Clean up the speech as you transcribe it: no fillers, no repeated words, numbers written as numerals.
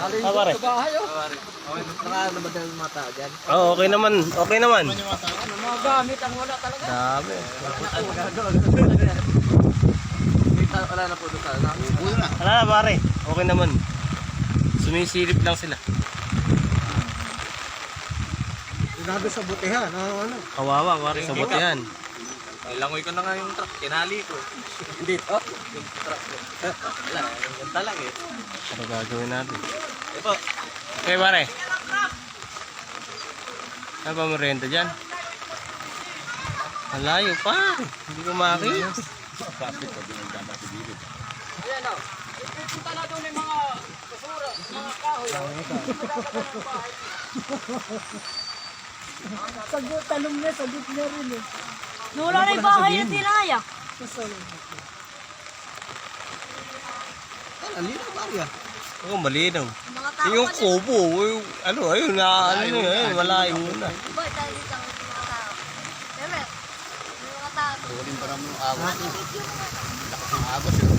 Ah, pare. Bahay oh. Okay, nakanamadal yung mga tao dyan. Oh, okay naman. Okay naman. Ano, mga gamit ang wala talaga. Dami. Wala na po doon sana. Wala na pare. Okay naman. Sumisilip lang sila. Sinabi sa butihan, ano? Kawawa pare sa butihan. Langoy ko na nga yung truck, kinali ko. Dito? Yung truck ko. Wala, yung talag eh. Ano gagawin natin? Ito. Okay pare. Ano ba merienda dyan? Malayo pa. Hindi ko makakita. Ayan o. Ipunta na doon yung mga basura, mga kahoy. Sagot, talong niya, sagot niya rin eh. Nawala na yung bahay na tinaya. Alina ba yan? Oo, malinaw. Mga tao Yung kubo, yung, ano, ayun na, ano yun, malayo na. Boy, tayo dito ang mga tao. Pero, may mga tao. Huling pa naman yung agos. Lakas ng agos yun.